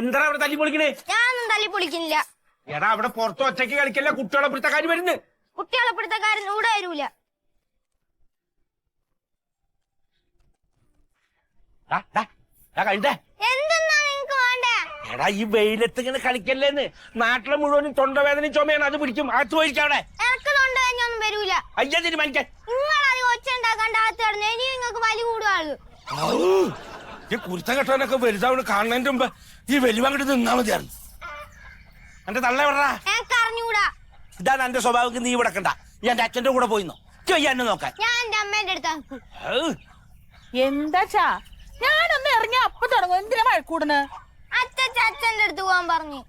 എന്താ അവിടെ തല്ലി പൊളിക്കണേ? ഞാനൊന്നും തല്ലി പൊളിക്കുന്നില്ല. എടാ അവിടെ പുറത്ത് ഒറ്റയ്ക്ക് കളിക്കല്ല, കുട്ടികളെ പിടുത്തക്കാര് വരുന്നു. കുട്ടികളെ പിടുത്തക്കാരൻ ഇവിടെ വരൂല. എന്തെന്നാ നിങ്ങക്ക് വേണ്ടേ? എടാ ഈ വെയിലത്ത് ഇങ്ങനെ കളിക്കല്ലേന്ന്. നാട്ടിലെ മുഴുവനും തൊണ്ടവേദന ചുമയാണ്, അത് പിടിക്കും. അകത്ത് പോയിരിക്കും അവിടെ. എനിക്ക് തൊണ്ടവേദനയൊന്നും വരൂല. അയ്യാ തീരുമാനിക്കാൻ നിങ്ങളത് ഒച്ച ഉണ്ടാക്കാണ്ട് അകത്ത് കിടന്നു. ഇനി നിങ്ങൾക്ക് വലി കൂടുകയുള്ളൂ. ഈ കുരുത്തം കെട്ടവനൊക്കെ വലുതാവണ് കാണുന്നതിന്റെ മുമ്പ് ഈ വലിയ അങ്ങോട്ട് നിന്നാ മതിയായിരുന്നു. എന്റെ തള്ള എവിടാ? എനിക്ക് അറിഞ്ഞൂടാ. ഇതാണ് എന്റെ സ്വഭാവം. നീ ഇവിടെ കണ്ട ഈ എന്റെ അച്ഛന്റെ കൂടെ പോയിന്നോ എന്നെ നോക്കാൻ? ഞാൻ എന്റെ അമ്മേന്റെ അടുത്ത്. എന്താച്ചാ ഞാനൊന്ന് ഇറങ്ങിയ അപ്പൊ തുടങ്ങും. എന്തിനാ മഴക്കൂടുന്ന്? അച്ഛന്റെ അടുത്ത് പോകാൻ പറഞ്ഞു.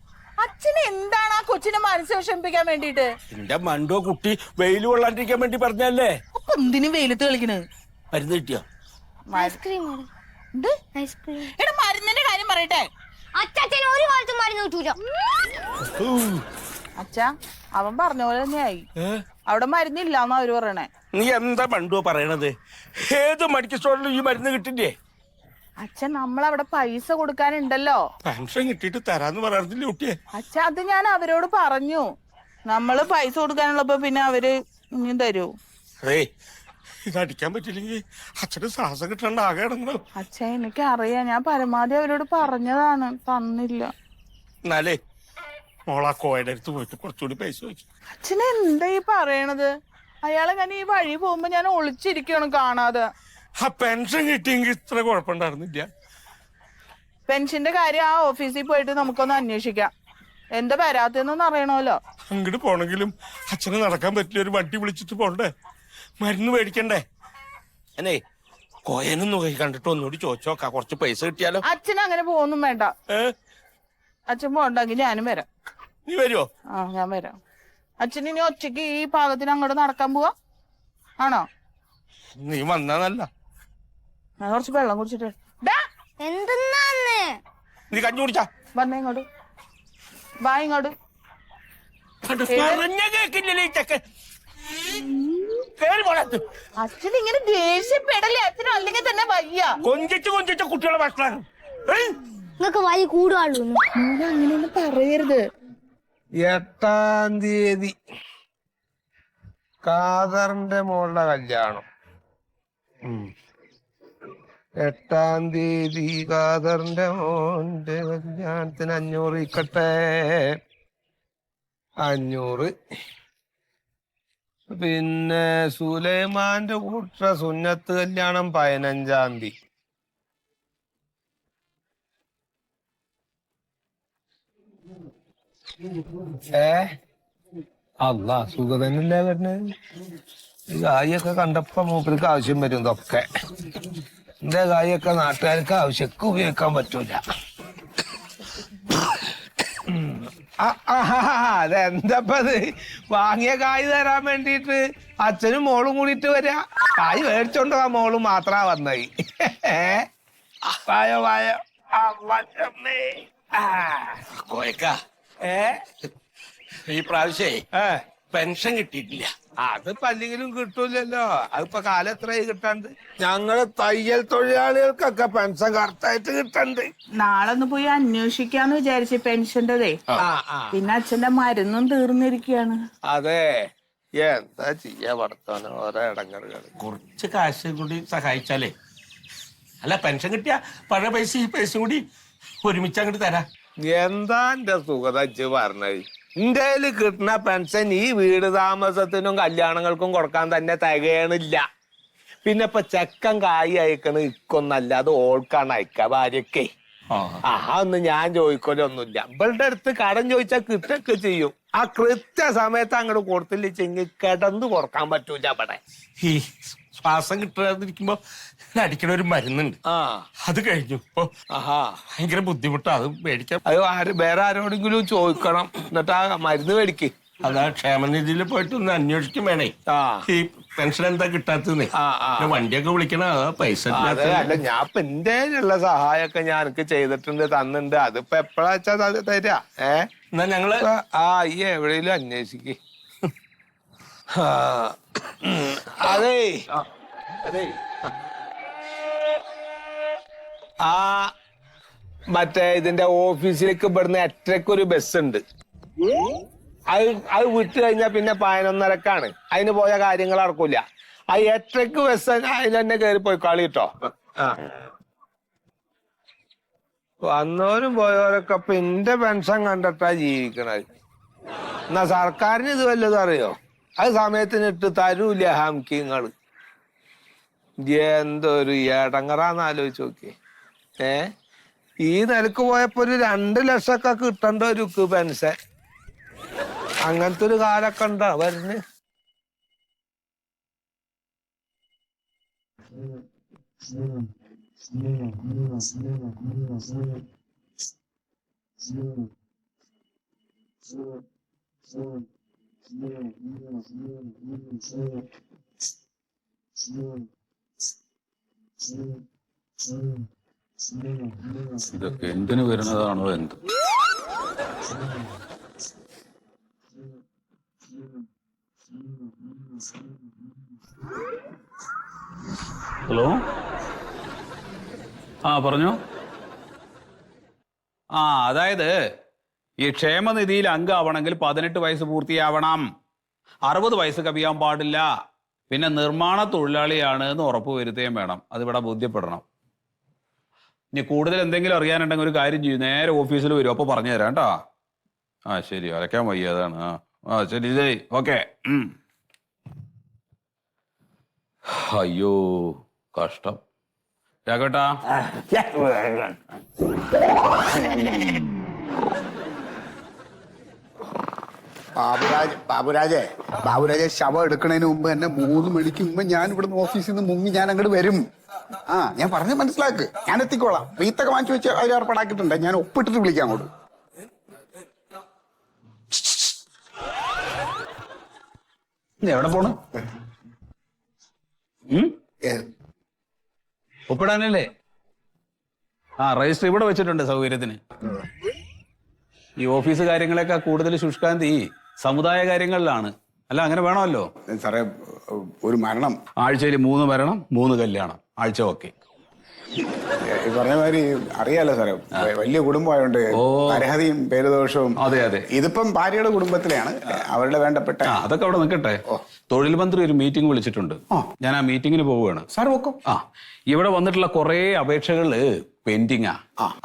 അച്ഛന് എന്താണ് ആ കൊച്ചിനെ മനസ്സ് വിഷമിപ്പിക്കാൻ വേണ്ടിട്ട്? എന്റെ മണ്ടോ കുട്ടി വെയിൽ കൊള്ളാണ്ടിരിക്കാൻ വേണ്ടി പറഞ്ഞല്ലേ. അപ്പൊ എന്തിനും വെയിലത്ത് കളിക്കണ്? മരുന്ന് കിട്ടിയോ? Ice cream ice cream. എടാ മരുന്നിന്റെ കാര്യം പറയട്ടെ. അച്ഛന് ഒരു കാലത്തും മരുന്ന് കിട്ടൂല. അച്ഛാ അവൻ പറഞ്ഞ പോലെ തന്നെയായി. അവിടെ മരുന്നില്ലാന്ന് അവര് പറയണേ. നീ എന്താ മണ്ടോ പറയണത്? ഏത് മെഡിക്കൽ സ്റ്റോറിലും ഈ മരുന്ന് കിട്ടില്ലേ? അച്ഛൻ നമ്മളവിടെ പൈസ കൊടുക്കാനുണ്ടല്ലോ. പെൻഷൻ കിട്ടിയിട്ട് തരാന്ന് പറയാറില്ലേ കുട്ടിയെ? അച്ഛാ അത് ഞാൻ അവരോട് പറഞ്ഞു. നമ്മള് പൈസ കൊടുക്കാനുള്ളപ്പോ പിന്നെ അവര് ഇനി തരൂ. അതേ ഇതടിക്കാൻ പറ്റില്ലെങ്കിൽ അച്ഛന് ശ്വാസം കിട്ടണ്ട ആകെ ഇടങ്ങോ. അച്ഛാ എനിക്ക് അറിയാം, ഞാൻ പരമാവധി അവരോട് പറഞ്ഞതാണ്, തന്നില്ല. എന്നാലേ മോളാ കോയുടെ അടുത്ത് പോയിട്ട് കുറച്ചുകൂടി പൈസ വെച്ചു. അച്ഛന് എന്താ ഈ പറയണത്? അയാളെ ഞാൻ ഈ വഴി പോകുമ്പോ ഞാൻ ഒളിച്ചിരിക്കണം കാണാതെ. ആ പെൻഷൻ കിട്ടിയെങ്കിൽ ഇത്ര കുഴപ്പമുണ്ടായിരുന്നില്ല. പെൻഷന്റെ കാര്യം ആ ഓഫീസിൽ പോയിട്ട് നമുക്കൊന്ന് അന്വേഷിക്കാം. എന്താ വരാത്തെന്നൊന്നും അറിയണമല്ലോ. അങ്ങോട്ട് പോണെങ്കിലും അച്ഛന് നടക്കാൻ പറ്റില്ല, ഒരു വണ്ടി വിളിച്ചിട്ട് പോണ്ടേ, മരുന്ന് മേടിക്കണ്ടേ. അല്ലേ കോയനൊന്നും കൈ കണ്ടിട്ട് ഒന്നുകൂടി ചോദിച്ചോക്കാം, കുറച്ച് പൈസ കിട്ടിയാലോ. അച്ഛൻ അങ്ങനെ പോകുന്നും വേണ്ട. അച്ഛൻ പോണ്ടെങ്കിൽ ഞാനും വരാം. നീ വരുമോ? ആ ഞാൻ വരാം. അച്ഛൻ ഇനി ഒറ്റയ്ക്ക് ഈ പാകത്തിന് അങ്ങോട്ട് നടക്കാൻ പോവാ ആണോ? നീ വന്നാന്നല്ല. ഞാൻ കുറച്ച് വെള്ളം കുടിച്ചിട്ട്. എന്തെന്നാന്ന്? നീ കഞ്ഞി കുടിച്ചാ വന്നേ ഇങ്ങോട്ട്, വാ ഇങ്ങോട്ട്. പറഞ്ഞ കേക്കില്ലല്ലേ ചെക്കൻ. അച്ഛൻ ഇങ്ങനെ ദേഷ്യപ്പെടല്ലേ? അച്ഛനും അല്ലെങ്കിൽ തന്നെ വയ്യ. കൊഞ്ചിച്ച് കുട്ടികളെ ഭക്ഷണം നിങ്ങക്ക് വലി കൂടുകയുള്ളൂ. അങ്ങനെയൊന്നും പറയരുത്. 8-ാം തീയതി കാദറിന്റെ മോളുടെ കല്യാണം. 8-ാം തീയതി കാദറിന്റെ മോന്റെ കല്യാണത്തിന് 500 ഇക്കട്ടെ. 500. പിന്നെ സുലൈമാന്റെ കൂട്ട സുന്നത്ത് കല്യാണം 15-ാം തീയതി. അല്ല സുഖം തന്നെയല്ലേ വരുന്നത്. ഈ കായൊക്കെ കണ്ടപ്പോ മൂപ്പർക്ക് ആവശ്യം വരും. ഇതൊക്കെ എന്റെ കായൊക്കെ നാട്ടുകാർക്ക് ആവശ്യമൊക്കെ ഉപയോഗിക്കാൻ പറ്റൂല. അതെന്തപ്പത് വാങ്ങിയ കായ് തരാൻ വേണ്ടിട്ട് അച്ഛനും മോളും കൂടിയിട്ട് വരാ. കായ് മേടിച്ചോണ്ട് ആ മോളും മാത്രാ വന്നായി. വായോ വായോ. കോയക്ക ഈ പ്രാവശ്യേ പെൻഷൻ കിട്ടിയിട്ടില്ല. അതിപ്പോ അല്ലെങ്കിലും കിട്ടൂലല്ലോ. അതിപ്പോ കാലം എത്രയായി കിട്ടാണ്ട്? ഞങ്ങള് തയ്യൽ തൊഴിലാളികൾക്കൊക്കെ പെൻഷൻ കറക്റ്റായിട്ട് കിട്ടണ്ട്. നാളെ ഒന്ന് പോയി അന്വേഷിക്കാന്ന് വിചാരിച്ചു പെൻഷന്റെതേ. പിന്നെ അച്ഛന്റെ മരുന്നും തീർന്നിരിക്കുകയാണ്. അതെ എന്താ ചെയ്യാ പഠിത്തവന് ഓരോ ഇടങ്ങറുകൾ. കുറച്ച് കാശ് കൂടി സഹായിച്ചാലേ, അല്ല പെൻഷൻ കിട്ടിയ പഴയ പൈസ ഈ പൈസ കൂടി ഒരുമിച്ച് അങ്ങോട്ട് തരാം. എന്താ എന്റെ സുഖതച്ച് പറഞ്ഞത്? എന്റെ കയ്യില് കിട്ടുന്ന പെൻഷൻ ഈ വീട് താമസത്തിനും കല്യാണങ്ങൾക്കും കൊടുക്കാൻ തന്നെ തികയണില്ല. പിന്നെ ഇപ്പൊ ചെക്കൻ കായ് അയക്കണ ഇക്കൊന്നല്ല, അത് ഓൾക്കാണ് അയക്ക, ഭാര്യക്കേ. ഒന്നും ഞാൻ ചോദിക്കലൊന്നുമില്ല. ഇവളുടെ അടുത്ത് കടം ചോദിച്ചാൽ കിട്ടൊക്കെ ചെയ്യും. ആ കൃത്യ സമയത്ത് അങ്ങോട്ട് കൊടുത്തില്ലെങ്കി കിടന്ന് കൊടുക്കാൻ പറ്റൂല. ഇവിടെ ഈ ശ്വാസം കിട്ടാതിരിക്കുമ്പോ അടിക്കണ ഒരു മരുന്നുണ്ട്, അത് കഴിഞ്ഞു. ഇപ്പൊ ഭയങ്കര ബുദ്ധിമുട്ടാ, അത് മേടിക്കാൻ. അത് വേറെ ആരോടെങ്കിലും ചോദിക്കണം, എന്നിട്ട് ആ മരുന്ന് മേടിക്ക്. അതാ ക്ഷേമനിധിയിൽ പോയിട്ട് ഒന്ന് അന്വേഷിക്കും വേണേ. ഈ പെൻഷൻ എന്താ കിട്ടാത്തത്? വണ്ടിയൊക്കെ വിളിക്കണ പൈസ. അല്ല ഞാൻ ഇപ്പൊ എന്റെ ഉള്ള സഹായമൊക്കെ ഞാൻ എനിക്ക് ചെയ്തിട്ടുണ്ട്, തന്നിട്ടുണ്ട്. അതിപ്പോ എപ്പോഴാ വെച്ചാ തരാ. എന്നാ ഞങ്ങള് ഈ എവിടെയെങ്കിലും അന്വേഷിക്ക്. അതേ അതെ മറ്റേ ഇതിന്റെ ഓഫീസിലേക്ക് ഇവിടുന്ന് എട്ടരക്കൊരു ബസ് ഉണ്ട്. അത് വിട്ട് കഴിഞ്ഞാൽ പിന്നെ 11:30ക്കാണ്. അതിന് പോയ കാര്യങ്ങൾ നടക്കൂല. ആ 8:00ക്ക് ബസ് അതിൽ തന്നെ കയറി പോയി കളി കേട്ടോ. വന്നവരും പോയവരൊക്കെ ഇപ്പൊ എന്റെ പെൻഷൻ കണ്ടിട്ടാ ജീവിക്കണത്. എന്നാ സർക്കാരിന് ഇത് വല്ലതും അറിയോ? അത് സമയത്തിന് ഇട്ട് തരൂല ഹംകിങ്ങള്. എന്തൊരു ഏടങ്ങറാന്ന് ആലോചിച്ച് നോക്കി. ഈ നിലക്ക് പോയപ്പോ ഒരു 2 ലക്ഷമൊക്കെ കിട്ടണ്ട ഒരു പെൻഷൻ. അങ്ങനത്തെ ഒരു കാലൊക്കെ ഉണ്ടാ വരുന്ന്. ഇതൊക്കെ എന്തിനു വരുന്നതാണോ എന്ത്? ഹലോ, പറഞ്ഞോ. അതായത് ഈ ക്ഷേമനിധിയിൽ അംഗമാവണമെങ്കിൽ 18 വയസ്സ് പൂർത്തിയാവണം, 60 വയസ്സ് കവിയാൻ പാടില്ല, പിന്നെ നിർമ്മാണ തൊഴിലാളിയാണ് എന്ന് ഉറപ്പ് വരുത്തുകയും വേണം. അതിവിടെ ബോധ്യപ്പെടണം. ഇനി കൂടുതൽ എന്തെങ്കിലും അറിയാനുണ്ടെങ്കിൽ ഒരു കാര്യം ചെയ്യും, നേരെ ഓഫീസിൽ വരും, അപ്പോൾ പറഞ്ഞു തരാം കേട്ടോ. ശരി, വരയ്ക്കാൻ വയ്യ, അതാണ്. ശരി ശരി, ഓക്കെ. അയ്യോ കഷ്ടം. രാഘവേട്ടാ, ബാബുരാജെ ശവം എടുക്കണതിന് മുമ്പ് എന്നെ 3 മണിക്ക് മുമ്പ് ഞാൻ ഇവിടുന്ന് ഓഫീസിൽ നിന്ന് മുങ്ങി ഞാൻ അങ്ങോട്ട് വരും. ഞാൻ പറഞ്ഞ് മനസ്സിലാക്ക്, ഞാൻ എത്തിക്കോളാം. റീത്തൊക്കെ വാങ്ങിച്ചു വെച്ച് അതിൽ ഏർപ്പാടാക്കിയിട്ടുണ്ട്, ഞാൻ ഒപ്പിട്ടിട്ട് വിളിക്കാം അങ്ങോട്ട്. എവിടെ പോണ്? ഒപ്പിടാനല്ലേ? രജിസ്റ്റർ ഇവിടെ വെച്ചിട്ടുണ്ട് സൗകര്യത്തിന്. ഈ ഓഫീസ് കാര്യങ്ങളൊക്കെ കൂടുതൽ ശുഷ്കാന്തി സമുദായ കാര്യങ്ങളിലാണ്. അല്ല, അങ്ങനെ വേണമല്ലോ സാറേ. ഒരു മരണം, ആഴ്ചയിൽ 3 മരണം 3 കല്യാണം, ആഴ്ച ഒക്കെ. ഈ പറഞ്ഞ മാതിരി അറിയാലോ സാറേ, വലിയ കുടുംബമായോണ്ട് അർഹതയും പേരുദോഷവും. അതെ അതെ, ഇതിപ്പം ഭാര്യയുടെ കുടുംബത്തിലെയാണ്, അവരുടെ വേണ്ടപ്പെട്ട. അതൊക്കെ അവിടെ നിൽക്കട്ടെ. തൊഴിൽ മന്ത്രി ഒരു മീറ്റിംഗ് വിളിച്ചിട്ടുണ്ട്, ഞാൻ ആ മീറ്റിങ്ങിന് പോവുകയാണ്. സാർ വെക്കും. ഇവിടെ വന്നിട്ടുള്ള കുറെ അപേക്ഷകള് പെൻഡിങ്ങാ,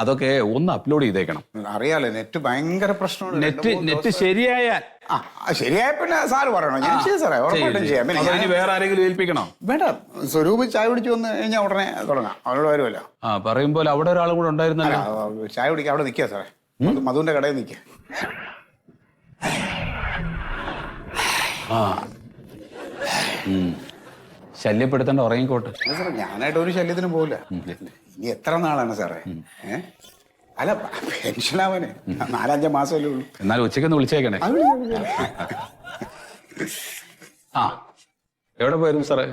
അതൊക്കെ ഒന്ന് അപ്ലോഡ് ചെയ്തേക്കണം. അറിയാലോ, നെറ്റ് ഭയങ്കര പ്രശ്നമാണ്. നെറ്റ് ശരിയായാൽ ശരിയായ പിന്നെ സാറ് പറയണോ? ഞാൻ ചെയ്യാം സാറേ, ഉറപ്പായിട്ടും ചെയ്യാം. പിന്നെ വേറെ ആരെങ്കിലും ഏൽപ്പിക്കണോ? വേണ്ട, സ്വരൂപ് ചായ കുടിച്ച് വന്ന് കഴിഞ്ഞാൽ ഉടനെ തുടങ്ങാം, അവരോട് വരുമല്ലോ. പറയുമ്പോൾ അവിടെ ഒരാളും കൂടെ ഉണ്ടായിരുന്നല്ലോ. ചായ കുടിക്കാൻ അവിടെ നിൽക്കുക സാറേ, മധുവിന്റെ കടയിൽ നിൽക്കുക. ശല്യപ്പെടുത്തേണ്ട, ഉറങ്ങിക്കോട്ടെ സാറേ. ഞാനായിട്ട് ഒരു ശല്യത്തിനും പോകില്ല. ഇനി എത്ര നാളാണ് സാറേ? അല്ല, പെൻഷനാവാനേ 4-5 മാസമല്ലേ ഉള്ളൂ. എന്നാലും ഉച്ചയ്ക്കൊന്ന് വിളിച്ചേക്കണേ. എവിടെ പോയിരുന്നു സാറേ?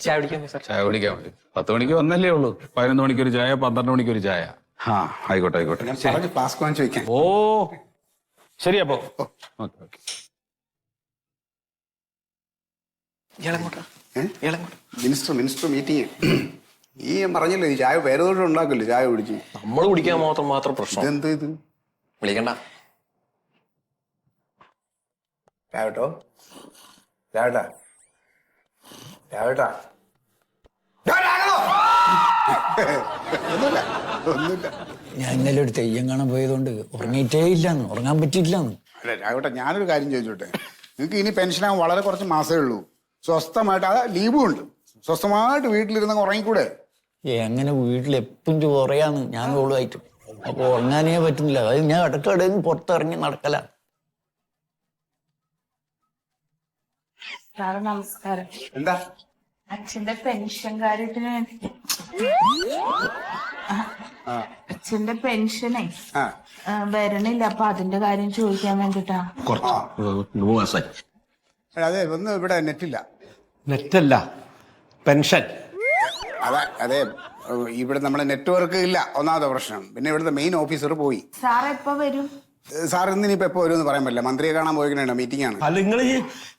ചായ കുടിക്കാൻ മതി. 10 മണിക്ക് വന്നല്ലേ ഉള്ളൂ. 11 മണിക്കൊരു ചായ, 12 മണിക്കൊരു ചായ. ആയിക്കോട്ടെ ആയിക്കോട്ടെ. ഫ്ലാസ്ക് വാങ്ങിച്ച് വെക്കാം. ശരി, അപ്പോ ഓക്കെ ഓക്കെ. Minister meeting. ഈ പറഞ്ഞില്ലേ, ഈ ചായ പേരുദോഷം ഉണ്ടാക്കില്ലേ ചായ കുടിച്ച്. നമ്മൾ കുടിക്കാൻ മാത്രം പ്രശ്നം. എന്ത് ഇത് വിളിക്കണ്ട. രാവട്ടോ രാവട്ടാ രാവട്ടാ ഒന്നുമില്ല. ഞാൻ ഇന്നലെ ഒരു തെയ്യം കാണാൻ പോയതുകൊണ്ട് ഉറങ്ങിയിട്ടേ ഇല്ലാന്ന്, ഉറങ്ങാൻ പറ്റിയില്ലാന്ന്. അല്ല രാവട്ടാ, ഞാനൊരു കാര്യം ചോദിച്ചോട്ടെ. നിങ്ങൾക്ക് ഇനി പെൻഷനാകാൻ വളരെ കുറച്ച് മാസമേ ഉള്ളൂ. സ്വസ്ഥമായിട്ട്, അതാ ലീവും ഉണ്ട്, സ്വസ്ഥമായിട്ട് വീട്ടിലിരുന്ന് ഉറങ്ങിക്കൂടെ? എങ്ങനെ വീട്ടിൽ എപ്പം ചോറയാന്ന് ഞാൻ ഓളുമായിട്ട്. അപ്പൊ ഉറങ്ങാനേ പറ്റുന്നില്ല. അത് ഞാൻ ഇടയ്ക്കിടയിൽ നിന്ന് പുറത്തിറങ്ങി നടക്കല. നമസ്കാരം. എന്താ? അച്ഛന്റെ പെൻഷൻ കാര്യത്തിന് അച്ഛന്റെ പെൻഷനെ വരണില്ല, അപ്പൊ അതിന്റെ കാര്യം ചോദിക്കാൻ വേണ്ടിട്ടാ. അതെ, ഒന്ന് ഇവിടെ നെറ്റില്ല. നെറ്റല്ല, പെൻഷൻ. അതെ, ഇവിടെ നമ്മളെ നെറ്റ്വർക്ക് ഇല്ല, ഒന്നാമത്തെ പ്രശ്നം. പിന്നെ ഇവിടുത്തെ മെയിൻ ഓഫീസർ പോയി. സാർ എപ്പോ വരും? സാർ ഇന്നിനിപ്പോ എപ്പോ വരുമെന്ന് പറയാൻ പറ്റില്ല. മന്ത്രിയെ കാണാൻ പോയിക്കണോ, മീറ്റിംഗ് ആണ്. അല്ല നിങ്ങൾ ഈ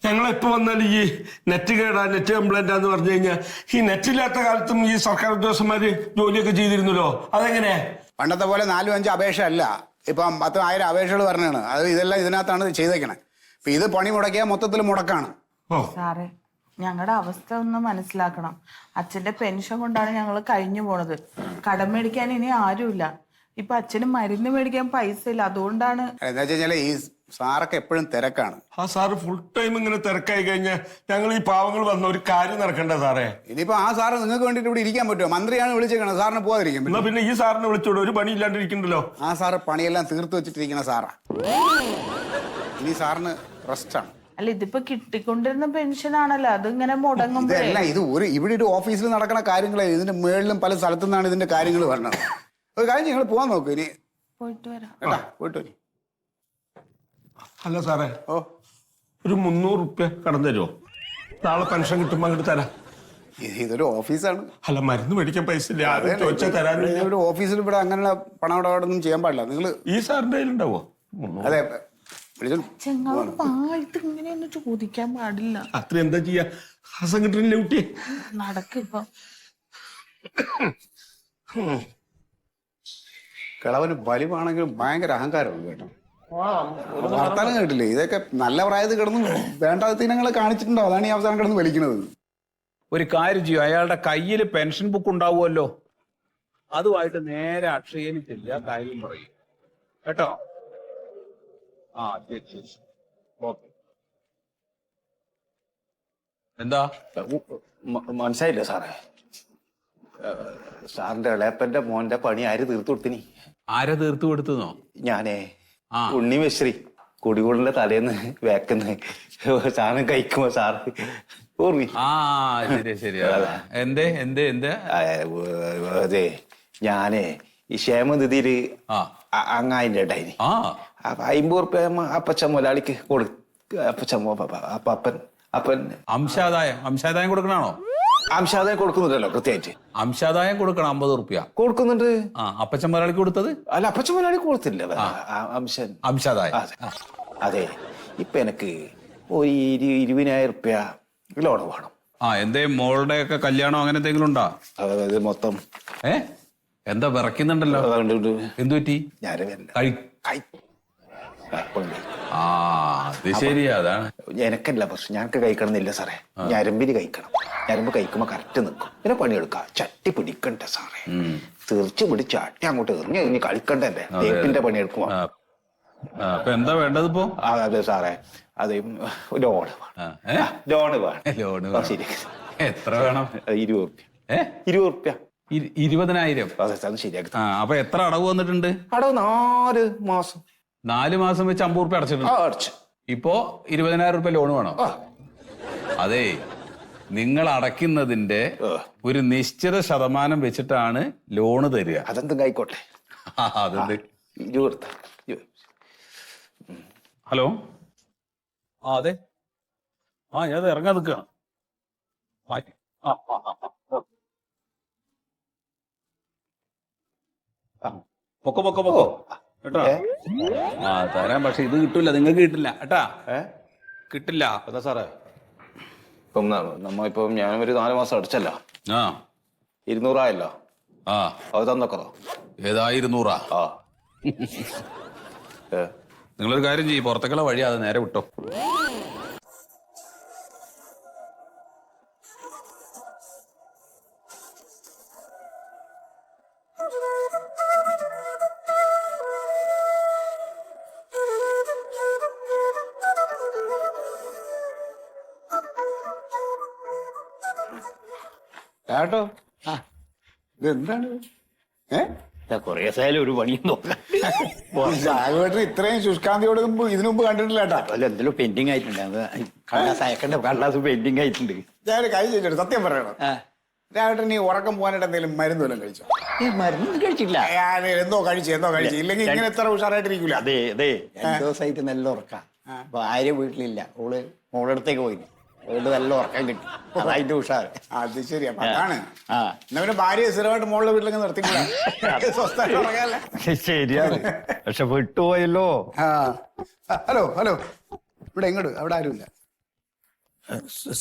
ഞങ്ങൾ എപ്പോ വന്നാലും ഈ നെറ്റ് കേടാ നെറ്റ് കംപ്ലൈന്റ് എന്ന് പറഞ്ഞു കഴിഞ്ഞാൽ ഈ നെറ്റില്ലാത്ത കാലത്തും ഈ സർക്കാർ ഉദ്യോഗസ്ഥന്മാര് ജോലിയൊക്കെ ചെയ്തിരുന്നല്ലോ, അതെങ്ങനെ? പണ്ടത്തെ പോലെ 4-5 അപേക്ഷ അല്ല, ഇപ്പം 10,000 അപേക്ഷകൾ പറഞ്ഞാണ്. അത് ഇതെല്ലാം ഇതിനകത്താണ് ചെയ്തേക്കണേ. ഇപ്പൊ ഇത് പണി മുടക്കിയാൽ മൊത്തത്തിൽ മുടക്കാണ്. സാറേ, ഞങ്ങളുടെ അവസ്ഥ ഒന്ന് മനസ്സിലാക്കണം. അച്ഛന്റെ പെൻഷൻ കൊണ്ടാണ് ഞങ്ങൾ കഴിഞ്ഞു പോണത്. കടം മേടിക്കാൻ ഇനി ആരുമില്ല. ഇപ്പൊ അച്ഛന് മരുന്ന് മേടിക്കാൻ പൈസ ഇല്ല, അതുകൊണ്ടാണ്. എന്താ വെച്ചാൽ ഈ സാറൊക്കെ എപ്പോഴും തിരക്കാണ്. ആ സാറ് ഫുൾ ടൈം ഇങ്ങനെ തിരക്കായി കഴിഞ്ഞാൽ ഞങ്ങൾ ഈ പാവങ്ങൾ വന്ന ഒരു കാര്യം നടക്കണ്ട സാറേ. ഇനിയിപ്പോ ആ സാറ് നിങ്ങൾക്ക് വേണ്ടിട്ട് ഇവിടെ ഇരിക്കാൻ പറ്റുമോ? മന്ത്രിയാണ് വിളിച്ചേക്കണം, സാറിന് പോകാതിരിക്കും. എന്നാ പിന്നെ ഈ സാറിനെ വിളിച്ചോളൂ, ഒരു പണി ഇല്ലാണ്ടിരിക്കണ്ടല്ലോ. ആ സാറ് പണിയെല്ലാം തീർത്ത് വെച്ചിട്ടിരിക്കുന്ന സാറാ. ഇനി സാറിന് റെസ്റ്റാണ്. അല്ല, ഇതിപ്പോ കിട്ടിക്കൊണ്ടിരുന്ന പെൻഷൻ ആണല്ലോ, അതിങ്ങനെ മുടങ്ങുമ്പോ ഇതല്ല, ഇത് ഇവിടെ ഒരു ഓഫീസിൽ നടക്കുന്ന കാര്യങ്ങളെ. ഇതിന്റെ മേളിലും പല സ്ഥലത്തു നിന്നാണ് ഇതിന്റെ കാര്യങ്ങൾ പറഞ്ഞത്. ഒരു കാര്യം നിങ്ങൾ പോകാൻ നോക്കൂ ഇനി. പോയിട്ട് വരാം. കേട്ടാ, പോയിട്ട് വരും. അല്ല സാറേ, ഓ, ഒരു 300 റുപ്യ കടന്നു തരുമോ? നാളെ പെൻഷൻ കിട്ടുമ്പോ അങ്ങോട്ട് തരാം. ഇതൊരു ഓഫീസാണ്. അല്ല, മരുന്ന് മേടിക്കാൻ പൈസ ഇല്ല, ആരും ചോദിച്ചാൽ തരാനില്ല. ഒരു ഓഫീസിൽ ഇവിടെ അങ്ങനെയുള്ള പണമിടപാടൊന്നും ചെയ്യാൻ പാടില്ല. നിങ്ങൾ ഈ സാറിന്റെ കയ്യിലുണ്ടാവോ? അതെ, വിളിച്ചോ. ചെങ്ങാട് പാഴ്ത്ത് ഇങ്ങനെയൊന്നും ചോദിക്കാൻ പാടില്ല. അത്ര എന്താ ചെയ്യാ, ഹാസം കിട്ടുന്നില്ല കുട്ടിയെ. നടക്കിപ്പം കിളവന് വലിവാണെങ്കിലും ഭയങ്കര അഹങ്കാരമാണ് കേട്ടോ. വർത്താനം കേട്ടില്ലേ? ഇതൊക്കെ നല്ല പ്രായത്തിൽ കിടന്ന് വേണ്ടാത്ത ഇനങ്ങളെ കാണിച്ചിട്ടുണ്ടോ? അതാണ് ഈ അവസാനം കിടന്ന് വലിക്കുന്നത്. ഒരു കാര്യം ചെയ്യും, അയാളുടെ കയ്യിൽ പെൻഷൻ ബുക്ക് ഉണ്ടാവുമല്ലോ, അതുമായിട്ട് നേരെ അക്ഷയയിൽ ചെല്ലുക, കാര്യം പറയും കേട്ടോ. ആ ശരി ശരി, ഓക്കെ. എന്താ മനസ്സിലായില്ല സാറേ? സാറിന്റെ ഇളയപ്പന്റെ മോന്റെ പണി ആര് തീർത്തു കൊടുത്തിനി? ആരെ തീർത്തു കൊടുത്തുന്നോ? ഞാനേ, ആ. ഉണ്ണി മിശ്രി കുടികൂടലിന്റെ തലേന്ന് വേക്കുന്ന സാധനം കഴിക്കുമ്പോ സാറ് ഓർമ്മി. ആ ശരി ശരി. എന്തേ എന്തേ എന്തേ? അതെ, ഞാനേ ഈ ക്ഷേമനിധിയില് ആ അങ്ങായിന്റെ ഇടായിനി. ആ അപ്പൊ 50 റുപ്യ അപ്പച്ച മുതലാളിക്ക് അപ്പൻ അംശാദായം കൊടുക്കണാണോ? അംശാദായം കൊടുക്കുന്നുണ്ടല്ലോ കൃത്യമായിട്ട്. അംശാദായം കൊടുക്കണം 50 റുപ്യ കൊടുക്കുന്നുണ്ട്. ആ അപ്പച്ചൻ മുതലാളിക്ക് കൊടുത്തത്? അല്ല, അപ്പച്ച മുതലാളി കൊടുത്തില്ല. അംശാദായം. അതെ, ഇപ്പൊ എനിക്ക് ഒരു 20,000 റുപ്യ ലോണ് വേണം. ആ എന്തേ, മോളുടെ ഒക്കെ കല്യാണം അങ്ങനെ എന്തെങ്കിലും ഉണ്ടോ? അതായത് മൊത്തം എന്താ വിറയ്ക്കുന്നുണ്ടല്ലോ, എന്തു പറ്റി? ആ അത് ശരിയാ, അതാണ്. എനക്കല്ല പ്രശ്നം, ഞങ്ങൾക്ക് കഴിക്കണമെന്നില്ല സാറേ. ഞരമ്പിന് കഴിക്കണം. ഞരമ്പ് കഴിക്കുമ്പോ കറക്റ്റ് നിൽക്കും. പിന്നെ പണിയെടുക്കാം. ചട്ടി പിടിക്കണ്ടേ സാറേ? തീർച്ച പിടിച്ച് ചട്ടി അങ്ങോട്ട് എറിഞ്ഞ് കളിക്കണ്ടേ? തേപ്പിന്റെ പണിയെടുക്കുമ്പോ. അപ്പൊ എന്താ വേണ്ടത് ഇപ്പോ? അതെ സാറേ, അത് ലോണ് വേണം. ലോണ് ശരി. എത്ര വേണം? 20 റുപ്യ. 20 റുപ്യ. 20,000? അതെ, അത് ശരിയാക്കി. അപ്പൊ എത്ര അടവ് വന്നിട്ടുണ്ട്? അടവ് 4 മാസം. 4 മാസം വെച്ച് 50 റുപ്യ അടച്ചിട്ടുണ്ട്. ഇപ്പോ 20,000 റുപ്യ ലോണ് വേണം. അതെ, നിങ്ങൾ അടയ്ക്കുന്നതിന്റെ ഒരു നിശ്ചിത ശതമാനം വെച്ചിട്ടാണ് ലോണ് തരിക. അതെന്തും ആയിക്കോട്ടെ. അതെന്ത്? 20. ഹലോ, ആ അതെ, ആ ഞാൻ ഇറങ്ങാൻ നിൽക്കുക. പൊക്കോ കേട്ടോ. ആ തരാം, പക്ഷെ ഇത് കിട്ടൂല, നിങ്ങൾക്ക് കിട്ടില്ല കേട്ടാ. കിട്ടില്ല. അതാ സാറേ, ഇപ്പം നമ്മളിപ്പം ഞാനൊരു 4 മാസം അടിച്ചല്ലോ. 200 ആയല്ലോ. ആ അത് തന്നൊക്കോ? ഏതാ 200? ആ, നിങ്ങളൊരു കാര്യം ചെയ്യും, പുറത്തേക്കുള്ള വഴി അത് നേരെ വിട്ടോ. കേട്ടോ, ഇതെന്താണ്? കൊറേ ദിവസമായാലും ഒരു പണിയും നോക്കാം. സാഗുവേട്ടന് ഇത്രയും ശുഷ്കാന്തിയോട് ഇതിനു മുമ്പ് കണ്ടിട്ടില്ല കേട്ടാ. അല്ല, എന്തെങ്കിലും പെൻഡിങ് ആയിട്ടുണ്ട്. കടലാസ് പെൻഡിങ് ആയിട്ടുണ്ട്. ഞാനൊരു കാര്യം ചോദിച്ചോട്ടെ, സത്യം പറയണം. രാവിലെ നീ ഉറക്കം പോകാനായിട്ട് എന്തെങ്കിലും മരുന്ന് വല്ലതും കഴിച്ചോ? മരുന്നൊന്നും കഴിച്ചില്ല. എന്തോ കഴിച്ചു ഇല്ലെങ്കിൽ ഇങ്ങനെ ഇത്ര ഉഷാറായിട്ടിരിക്കൂല. അതെ 2 ദിവസമായിട്ട് നല്ല ഉറക്കാം. ഭാര്യ വീട്ടിലില്ല, മോളടുത്തേക്ക് പോയി. അതുകൊണ്ട് നല്ല ഉറക്കം കിട്ടി അതിന്റെ ഉഷാർ. അത് ശരി. അപ്പൊ അതാണ് എന്നാ പിന്നെ ഭാര്യ സ്ഥിരമായിട്ട് മോളുടെ വീട്ടിലൊക്കെ നിർത്തിക്കൂടാ, സ്വസ്ഥമായിട്ട് ഉറങ്ങാല്ലേ? ശരിയാണ്, പക്ഷെ വിട്ടുപോയല്ലോ. ആ ഹലോ ഹലോ, ഇവിടെ ഇങ്ങോട്ട്, അവിടെ ആരുമില്ല.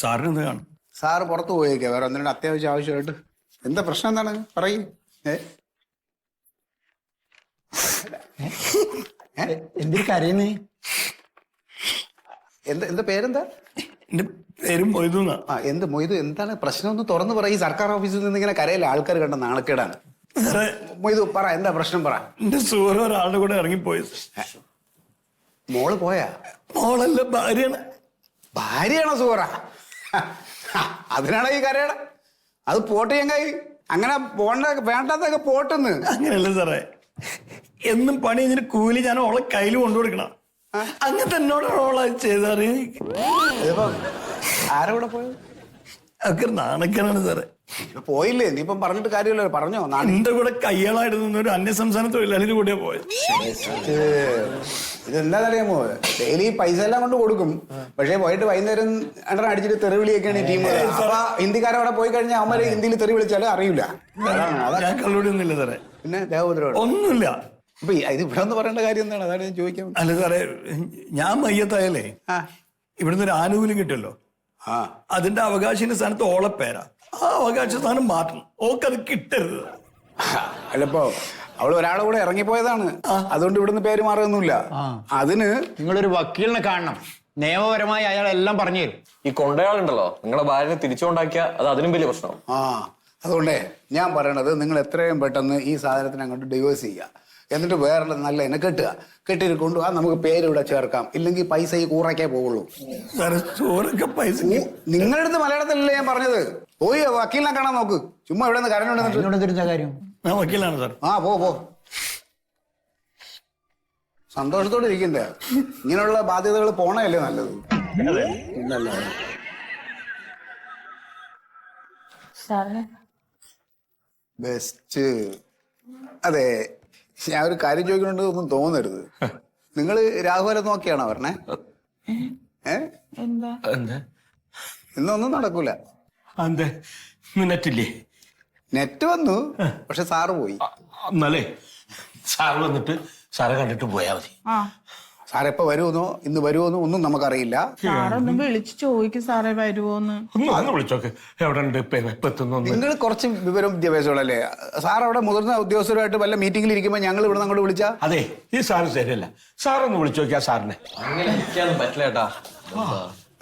സാറിന് കാണും. സാറ് പുറത്ത് പോയേക്കാ വേറെ ഒന്നിനും അത്യാവശ്യം ആവശ്യമായിട്ട്. എന്താ പ്രശ്നം എന്താണ് പറയും? എന്തിനു കരയുന്നേ? എന്താ പേരെന്താ? എന്റെ പേരും മൊയ്തു. ആ എന്ത് മൊയ്തു, എന്താണ് പ്രശ്നം? ഒന്ന് തുറന്നു പറ. ഈ സർക്കാർ ഓഫീസിൽ നിന്ന് ഇങ്ങനെ കരയില്ല, ആൾക്കാർ കണ്ട നാണക്കേടാണ്. മൊയ്തു പറ, എന്താ പ്രശ്നം പറ. എന്റെ സുഹൃ ഒരാളുടെ കൂടെ ഇറങ്ങിപ്പോയത്. മോള് പോയാ? മോളല്ല, ഭാര്യയാണ്. ഭാര്യയാണോ സുഹറ? അതിനാണ് ഈ കരയുടെ. അത് പോട്ട് ചങ്ങായി, അങ്ങനെ പോണ്ട വേണ്ടാത്തൊക്കെ പോട്ടെന്ന്. അങ്ങനെയല്ല സാറേ, എന്നും പണി കഴിഞ്ഞിട്ട് കൂലി ഞാൻ ഓളെ കയ്യിൽ കൊണ്ടുകൊടുക്കണം. അങ്ങനത്തെ എന്നോട് ഓളെ ചെയ്താറ്. ഇതിപ്പോ ആരാ കൂടെ പോയത്? ഒക്കെ നാണക്കേടാണ് സാറേ. പോയില്ലേ? നീ ഇപ്പം പറഞ്ഞിട്ട് കാര്യമല്ലോ, പറഞ്ഞോ. എന്റെ കൂടെ കയ്യാളായിട്ട് നിന്ന ഒരു അന്യസംസ്ഥാന തൊഴിലാളിയുടെ കൂടെ പോയത്. ഇതെന്താണെന്നറിയാമോ, ഡെയിലി പൈസ എല്ലാം കൊണ്ട് കൊടുക്കും, പക്ഷെ പോയിട്ട് വൈകുന്നേരം രണ്ടെണ്ണം അടിച്ചിട്ട് തെറി വിളിയൊക്കെയാണ് ഈ ടീം. അപ്പൊ ഹിന്ദിക്കാരവിടെ പോയി കഴിഞ്ഞാൽ അവന്മാര് ഹിന്ദിയിൽ തെറി വിളിച്ചാലും അറിയില്ല. ഞാൻ കള്ളൂടി ഒന്നുമില്ല സാറേ. പിന്നെ ദേവോദ്രവം ഒന്നുമില്ല. അപ്പൊ ഇത് ഇവിടെ ഒന്ന് പറയേണ്ട കാര്യം എന്താണ്? അതാണ് ഞാൻ ചോദിക്കാൻ. അല്ല സാറേ, ഞാൻ മയ്യത്തായാലേ ഇവിടുന്ന് ഒരു ആനുകൂല്യം കിട്ടുമല്ലോ, അതിന്റെ അവകാശിന്റെ സ്ഥാനത്ത് ഓളെ പേരാ. ആ അവകാശ സ്ഥാനം മാറ്റണം, ഓക്കത് കിട്ടരുത്. അല്ലപ്പോ അവള് ഒരാളെ കൂടെ ഇറങ്ങിപ്പോയതാണ്, അതുകൊണ്ട് ഇവിടുന്ന് പേര് മാറുകയൊന്നുമില്ല. അതിന് നിങ്ങളൊരു വക്കീലിനെ കാണണം, നിയമപരമായി അയാൾ എല്ലാം പറഞ്ഞു തരും. ഈ കൊണ്ടയാളുണ്ടല്ലോ, നിങ്ങളെ ഭാര്യനെ തിരിച്ചുകൊണ്ടാക്കിയ അത് അതിനും വലിയ പ്രശ്നം. അതുകൊണ്ടേ ഞാൻ പറയണത്, നിങ്ങൾ എത്രയും പെട്ടെന്ന് ഈ സാധനത്തിന് അങ്ങോട്ട് ഡിവോഴ്സ് ചെയ്യുക. എന്നിട്ട് വേറെ നല്ല എന്നെ കെട്ടിട്ട് കൊണ്ടുപോകാൻ നമുക്ക് പേര് ഇവിടെ ചേർക്കാം. ഇല്ലെങ്കിൽ പൈസ ഈ കൂറയ്ക്കേ പോവുള്ളൂ. നിങ്ങളുടെ അടുത്ത് മലയാളത്തിലല്ലേ ഞാൻ പറഞ്ഞത്? പോയി വക്കീലിനെ കാണാൻ നോക്ക്. ചുമ്മാ ഇവിടെ നിന്ന് കരഞ്ഞോണ്ട് കാര്യം വക്കീലാണ് സാർ. പോ സന്തോഷത്തോടെ ഇരിക്കണ്ടേ? ഇങ്ങനെയുള്ള ബാധ്യതകൾ പോണല്ലേ നല്ലത്. ബെസ്റ്റ്. അതെ, ഞാൻ ഒരു കാര്യം ചോദിക്കുന്നുണ്ട്, ഒന്നും തോന്നരുത്. നിങ്ങള് രാഹുലെ നോക്കിയാണോ പറഞ്ഞേ? ഇന്നൊന്നും നടക്കൂല. നെറ്റില്ലേ? നെറ്റ് വന്നു, പക്ഷെ സാറ് പോയി. എന്നാലേ സാറ് വന്നിട്ട് സാറെ കണ്ടിട്ട് പോയാ മതി. സാർ എപ്പോ വരുമെന്നോ ഇന്ന് വരുമെന്നോ ഒന്നും നമുക്കറിയില്ല. സാറൊന്നും വിളിച്ചു ചോദിക്കും സാറേ വരുവോന്ന്. ഒന്ന് വിളിച്ചോക്കെ, എവിടെ ഉണ്ട് എത്തുന്നു. നിങ്ങൾ കുറച്ച് വിവരം വിദ്യാഭ്യാസമുള്ളല്ലേ? സാർ അവിടെ മുതിർന്ന ഉദ്യോഗസ്ഥരുമായിട്ട് വല്ല മീറ്റിംഗിൽ ഇരിക്കുമ്പോ ഞങ്ങൾ ഇവിടെ അങ്ങോട്ട് വിളിച്ചാ? അതെ, ഈ സാറ് ശരിയല്ല. സാറൊന്ന് വിളിച്ചു നോക്കിയാ സാറിനെ. പറ്റില്ലേട്ടാ.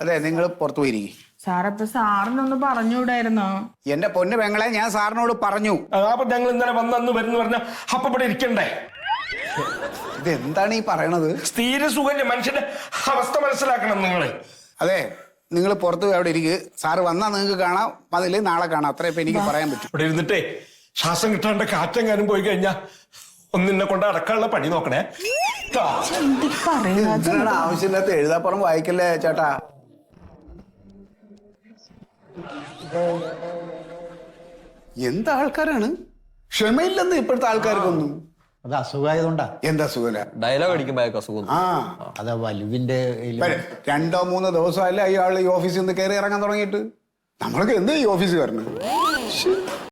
അതെ, നിങ്ങൾ പുറത്തു പോയിരിക്കും. സാറപ്പൊ സാറിനൊന്ന് പറഞ്ഞുകൂടായിരുന്നോ? എന്റെ പൊന്നു പെങ്ങളെ, ഞാൻ സാറിനോട് പറഞ്ഞു. അപ്പൊ ഞങ്ങൾ ഇന്നലെ വന്നു വരുന്ന പറഞ്ഞ അപ്പൊ ഇവിടെ ഇരിക്കണ്ടേ? ഇതെന്താണ് ഈ പറയണത്? സ്ഥിര സുഖല്ലേ, മനുഷ്യന്റെ അവസ്ഥ മനസ്സിലാക്കണം നിങ്ങള്. അതെ, നിങ്ങൾ പുറത്ത് പോയി അവിടെ ഇരിക്കുക. സാറ് വന്നാ നിങ്ങൾക്ക് കാണാം, അതില് നാളെ കാണാം. അത്ര ഇപ്പൊ എനിക്ക് പറയാൻ പറ്റും. ഇവിടെ ഇരുന്നിട്ടേ ശ്വാസം കിട്ടാണ്ട് കാറ്റെങ്ങാനും പോയി കഴിഞ്ഞാ ഒന്നിനെ കൊണ്ട് അടക്കാനുള്ള പണി നോക്കണേ. എന്തിനാണ് ആവശ്യമില്ലാത്ത എഴുതാപ്പുറം വായിക്കല്ലേ ചേട്ടാ? എന്താ ആൾക്കാരാണ്, ക്ഷമയില്ലെന്ന് ഇപ്പോഴത്തെ ആൾക്കാർക്കൊന്നും. അത് അസുഖമായതുകൊണ്ടാ. എന്താ അസുഖല? ഡയലോഗ് അടിക്കുമ്പോ അസുഖം. അതാ വലുവിന്റെ 2-3 ദിവസമല്ലേ അയാൾ ഈ ഓഫീസിൽ നിന്ന് കയറി ഇറങ്ങാൻ തുടങ്ങിയിട്ട്. നമ്മളൊക്കെ എന്താ ഈ ഓഫീസിൽ വരണത്?